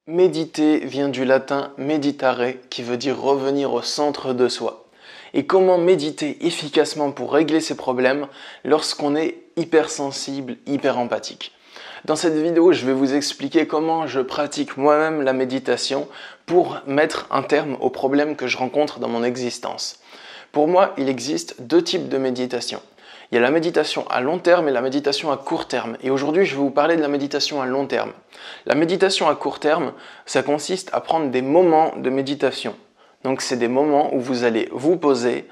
Méditer vient du latin meditare, qui veut dire revenir au centre de soi. Et comment méditer efficacement pour régler ses problèmes lorsqu'on est hypersensible, hyper empathique. Dans cette vidéo, je vais vous expliquer comment je pratique moi-même la méditation pour mettre un terme aux problèmes que je rencontre dans mon existence. Pour moi, il existe deux types de méditation. Il y a la méditation à long terme et la méditation à court terme. Et aujourd'hui, je vais vous parler de la méditation à long terme. La méditation à court terme, ça consiste à prendre des moments de méditation. Donc, c'est des moments où vous allez vous poser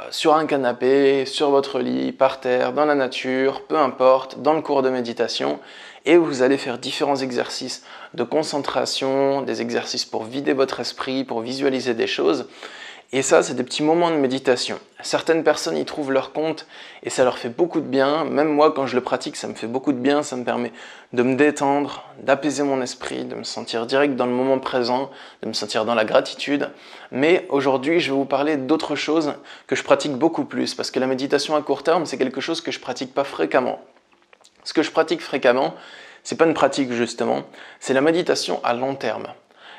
sur un canapé, sur votre lit, par terre, dans la nature, peu importe, dans le cours de méditation. Et vous allez faire différents exercices de concentration, des exercices pour vider votre esprit, pour visualiser des choses. Et ça, c'est des petits moments de méditation. Certaines personnes y trouvent leur compte et ça leur fait beaucoup de bien. Même moi, quand je le pratique, ça me fait beaucoup de bien. Ça me permet de me détendre, d'apaiser mon esprit, de me sentir direct dans le moment présent, de me sentir dans la gratitude. Mais aujourd'hui, je vais vous parler d'autre chose que je pratique beaucoup plus parce que la méditation à court terme, c'est quelque chose que je pratique pas fréquemment. Ce que je pratique fréquemment, c'est pas une pratique justement, c'est la méditation à long terme.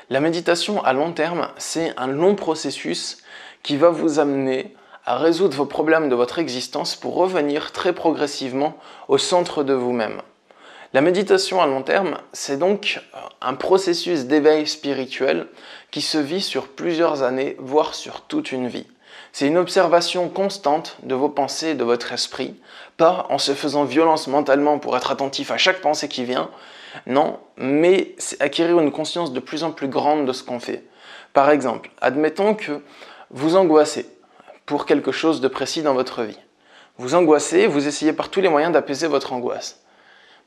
La méditation à long terme, c'est un long processus qui va vous amener à résoudre vos problèmes de votre existence pour revenir très progressivement au centre de vous-même. La méditation à long terme, c'est donc un processus d'éveil spirituel qui se vit sur plusieurs années, voire sur toute une vie. C'est une observation constante de vos pensées et de votre esprit, pas en se faisant violence mentalement pour être attentif à chaque pensée qui vient, non, mais c'est acquérir une conscience de plus en plus grande de ce qu'on fait. Par exemple, admettons que vous angoissez pour quelque chose de précis dans votre vie. Vous angoissez, vous essayez par tous les moyens d'apaiser votre angoisse.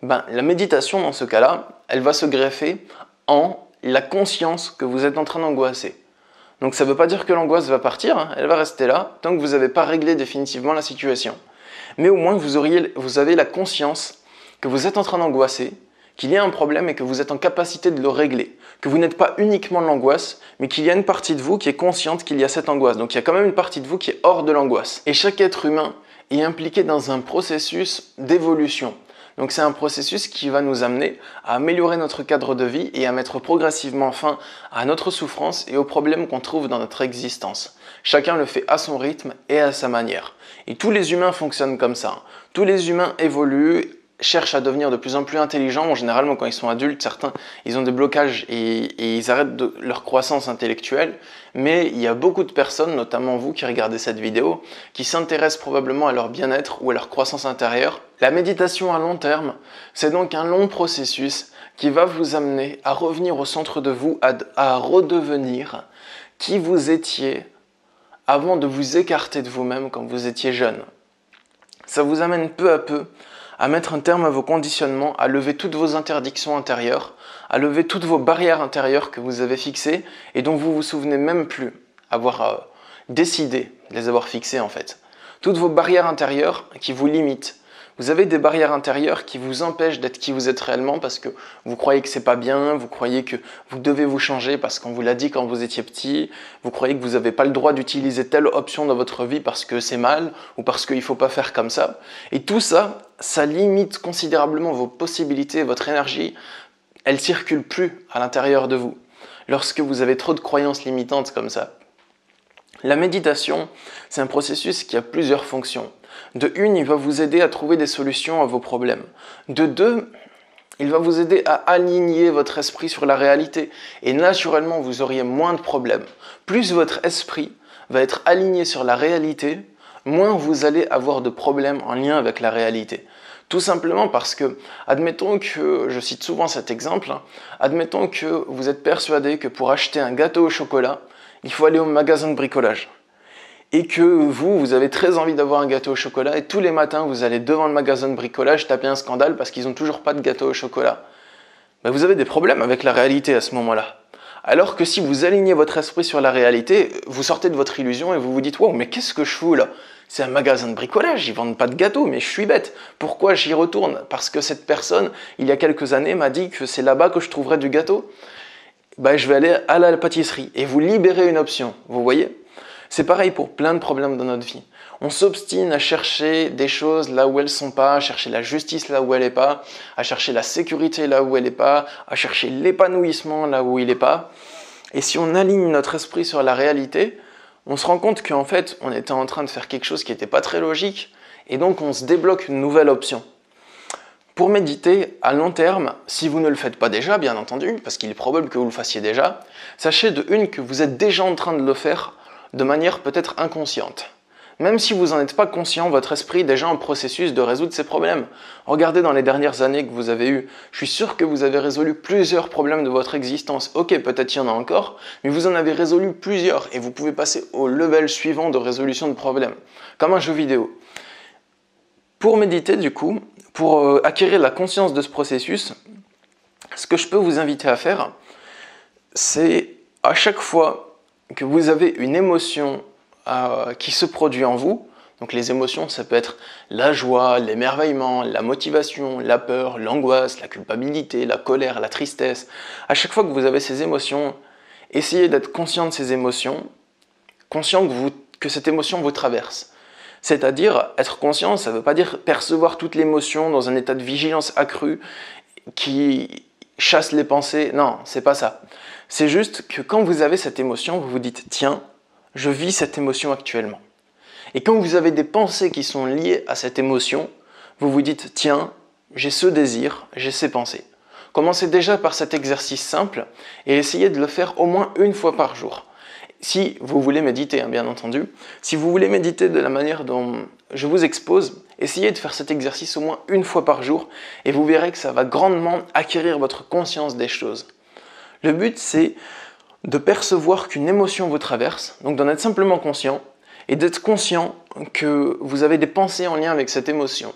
La méditation, dans ce cas-là, elle va se greffer en la conscience que vous êtes en train d'angoisser. Donc ça ne veut pas dire que l'angoisse va partir, elle va rester là, tant que vous n'avez pas réglé définitivement la situation. Mais au moins, vous avez la conscience que vous êtes en train d'angoisser, qu'il y a un problème et que vous êtes en capacité de le régler. Que vous n'êtes pas uniquement l'angoisse, mais qu'il y a une partie de vous qui est consciente qu'il y a cette angoisse. Donc il y a quand même une partie de vous qui est hors de l'angoisse. Et chaque être humain est impliqué dans un processus d'évolution. Donc c'est un processus qui va nous amener à améliorer notre cadre de vie et à mettre progressivement fin à notre souffrance et aux problèmes qu'on trouve dans notre existence. Chacun le fait à son rythme et à sa manière. Et tous les humains fonctionnent comme ça. Tous les humains évoluent, cherchent à devenir de plus en plus intelligents. Généralement, quand ils sont adultes, certains, ils ont des blocages et ils arrêtent leur croissance intellectuelle. Mais il y a beaucoup de personnes, notamment vous qui regardez cette vidéo, qui s'intéressent probablement à leur bien-être ou à leur croissance intérieure. La méditation à long terme, c'est donc un long processus qui va vous amener à revenir au centre de vous, à redevenir qui vous étiez avant de vous écarter de vous-même quand vous étiez jeune. Ça vous amène peu à peu à mettre un terme à vos conditionnements, à lever toutes vos interdictions intérieures, à lever toutes vos barrières intérieures que vous avez fixées et dont vous vous souvenez même plus avoir décidé de les avoir fixées en fait. Toutes vos barrières intérieures qui vous limitent. Vous avez des barrières intérieures qui vous empêchent d'être qui vous êtes réellement parce que vous croyez que c'est pas bien, vous croyez que vous devez vous changer parce qu'on vous l'a dit quand vous étiez petit, vous croyez que vous n'avez pas le droit d'utiliser telle option dans votre vie parce que c'est mal ou parce qu'il ne faut pas faire comme ça. Et tout ça, ça limite considérablement vos possibilités, votre énergie, elle ne circule plus à l'intérieur de vous lorsque vous avez trop de croyances limitantes comme ça. La méditation, c'est un processus qui a plusieurs fonctions. De une, il va vous aider à trouver des solutions à vos problèmes. De deux, il va vous aider à aligner votre esprit sur la réalité. Et naturellement, vous auriez moins de problèmes. Plus votre esprit va être aligné sur la réalité, moins vous allez avoir de problèmes en lien avec la réalité. Tout simplement parce que, admettons que, je cite souvent cet exemple, admettons que vous êtes persuadé que pour acheter un gâteau au chocolat, il faut aller au magasin de bricolage. Et que vous avez très envie d'avoir un gâteau au chocolat et tous les matins vous allez devant le magasin de bricolage taper un scandale parce qu'ils n'ont toujours pas de gâteau au chocolat. Vous avez des problèmes avec la réalité à ce moment-là. Alors que si vous alignez votre esprit sur la réalité, vous sortez de votre illusion et vous vous dites « Wow, mais qu'est-ce que je fous là ? C'est un magasin de bricolage, ils vendent pas de gâteau, mais je suis bête. Pourquoi j'y retourne ? Parce que cette personne, il y a quelques années, m'a dit que c'est là-bas que je trouverais du gâteau. Je vais aller à la pâtisserie. » Et vous libérez une option, vous voyez ? C'est pareil pour plein de problèmes dans notre vie. On s'obstine à chercher des choses là où elles sont pas, à chercher la justice là où elle est pas, à chercher la sécurité là où elle est pas, à chercher l'épanouissement là où il est pas. Et si on aligne notre esprit sur la réalité, on se rend compte qu'en fait, on était en train de faire quelque chose qui n'était pas très logique, et donc on se débloque une nouvelle option. Pour méditer à long terme, si vous ne le faites pas déjà, bien entendu, parce qu'il est probable que vous le fassiez déjà, sachez de une que vous êtes déjà en train de le faire de manière peut-être inconsciente. Même si vous n'en êtes pas conscient, votre esprit est déjà en processus de résoudre ces problèmes. Regardez dans les dernières années que vous avez eues, je suis sûr que vous avez résolu plusieurs problèmes de votre existence. Ok, peut-être il y en a encore, mais vous en avez résolu plusieurs et vous pouvez passer au level suivant de résolution de problèmes, comme un jeu vidéo. Pour méditer du coup, pour acquérir la conscience de ce processus, ce que je peux vous inviter à faire, c'est à chaque fois que vous avez une émotion qui se produit en vous, donc les émotions, ça peut être la joie, l'émerveillement, la motivation, la peur, l'angoisse, la culpabilité, la colère, la tristesse. À chaque fois que vous avez ces émotions, essayez d'être conscient de ces émotions, conscient que cette émotion vous traverse. C'est-à-dire, être conscient, ça ne veut pas dire percevoir toute l'émotion dans un état de vigilance accrue qui chasse les pensées. Non, c'est pas ça. C'est juste que quand vous avez cette émotion, vous vous dites « Tiens, je vis cette émotion actuellement ». Et quand vous avez des pensées qui sont liées à cette émotion, vous vous dites « Tiens, j'ai ce désir, j'ai ces pensées ». Commencez déjà par cet exercice simple et essayez de le faire au moins une fois par jour. Si vous voulez méditer, bien entendu, si vous voulez méditer de la manière dont je vous expose, essayez de faire cet exercice au moins une fois par jour et vous verrez que ça va grandement acquérir votre conscience des choses. Le but, c'est de percevoir qu'une émotion vous traverse, donc d'en être simplement conscient et d'être conscient que vous avez des pensées en lien avec cette émotion.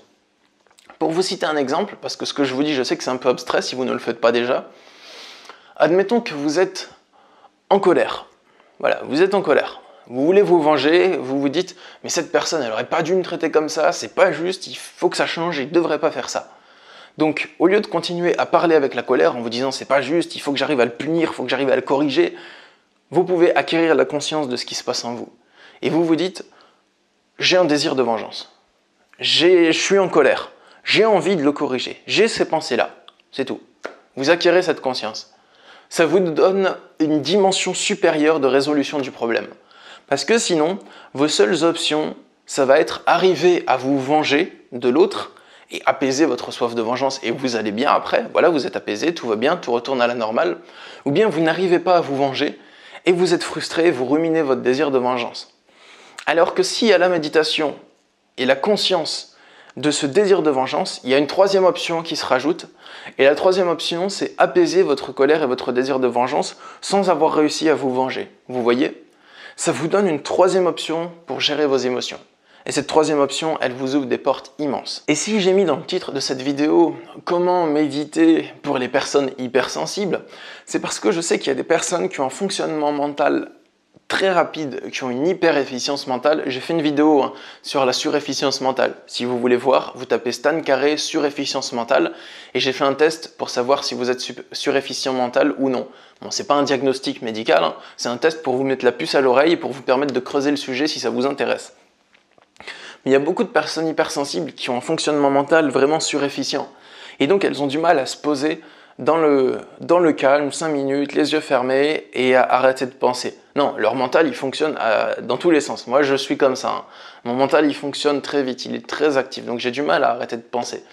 Pour vous citer un exemple, parce que ce que je vous dis, je sais que c'est un peu abstrait si vous ne le faites pas déjà, admettons que vous êtes en colère. Voilà, vous êtes en colère. Vous voulez vous venger, vous vous dites « Mais cette personne, elle n'aurait pas dû me traiter comme ça, c'est pas juste, il faut que ça change, il ne devrait pas faire ça. » Donc, au lieu de continuer à parler avec la colère en vous disant « C'est pas juste, il faut que j'arrive à le punir, il faut que j'arrive à le corriger », vous pouvez acquérir la conscience de ce qui se passe en vous. Et vous vous dites « J'ai un désir de vengeance. Je suis en colère. J'ai envie de le corriger. J'ai ces pensées-là. » C'est tout. Vous acquérez cette conscience. Ça vous donne une dimension supérieure de résolution du problème. Parce que sinon, vos seules options, ça va être arriver à vous venger de l'autre et apaiser votre soif de vengeance. Et vous allez bien après, voilà, vous êtes apaisé, tout va bien, tout retourne à la normale. Ou bien vous n'arrivez pas à vous venger et vous êtes frustré, vous ruminez votre désir de vengeance. Alors que si à la méditation et la conscience de ce désir de vengeance, il y a une troisième option qui se rajoute. Et la troisième option, c'est apaiser votre colère et votre désir de vengeance sans avoir réussi à vous venger. Vous voyez ? Ça vous donne une troisième option pour gérer vos émotions. Et cette troisième option, elle vous ouvre des portes immenses. Et si j'ai mis dans le titre de cette vidéo « Comment méditer pour les personnes hypersensibles », c'est parce que je sais qu'il y a des personnes qui ont un fonctionnement mental très rapides, qui ont une hyper-efficience mentale. J'ai fait une vidéo sur la surefficience mentale. Si vous voulez voir, vous tapez Stan Carré surefficience mentale et j'ai fait un test pour savoir si vous êtes surefficient mental ou non. Bon, c'est pas un diagnostic médical, c'est un test pour vous mettre la puce à l'oreille et pour vous permettre de creuser le sujet si ça vous intéresse. Mais il y a beaucoup de personnes hypersensibles qui ont un fonctionnement mental vraiment surefficient. Et donc elles ont du mal à se poser dans le calme, 5 minutes, les yeux fermés et à arrêter de penser. Non, leur mental, il fonctionne dans tous les sens. Moi, je suis comme ça. Mon mental, il fonctionne très vite, il est très actif. Donc, j'ai du mal à arrêter de penser.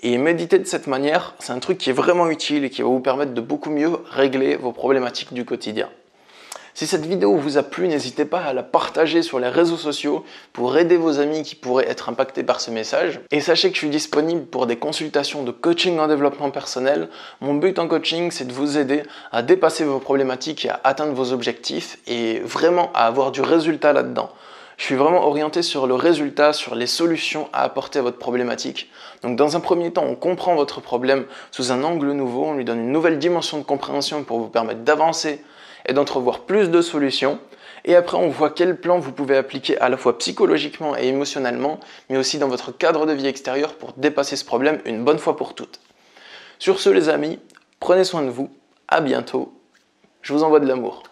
Et méditer de cette manière, c'est un truc qui est vraiment utile et qui va vous permettre de beaucoup mieux régler vos problématiques du quotidien. Si cette vidéo vous a plu, n'hésitez pas à la partager sur les réseaux sociaux pour aider vos amis qui pourraient être impactés par ce message. Et sachez que je suis disponible pour des consultations de coaching en développement personnel. Mon but en coaching, c'est de vous aider à dépasser vos problématiques et à atteindre vos objectifs et vraiment à avoir du résultat là-dedans. Je suis vraiment orienté sur le résultat, sur les solutions à apporter à votre problématique. Donc dans un premier temps, on comprend votre problème sous un angle nouveau, on lui donne une nouvelle dimension de compréhension pour vous permettre d'avancer et d'entrevoir plus de solutions. Et après, on voit quel plan vous pouvez appliquer à la fois psychologiquement et émotionnellement, mais aussi dans votre cadre de vie extérieur pour dépasser ce problème une bonne fois pour toutes. Sur ce, les amis, prenez soin de vous, à bientôt, je vous envoie de l'amour.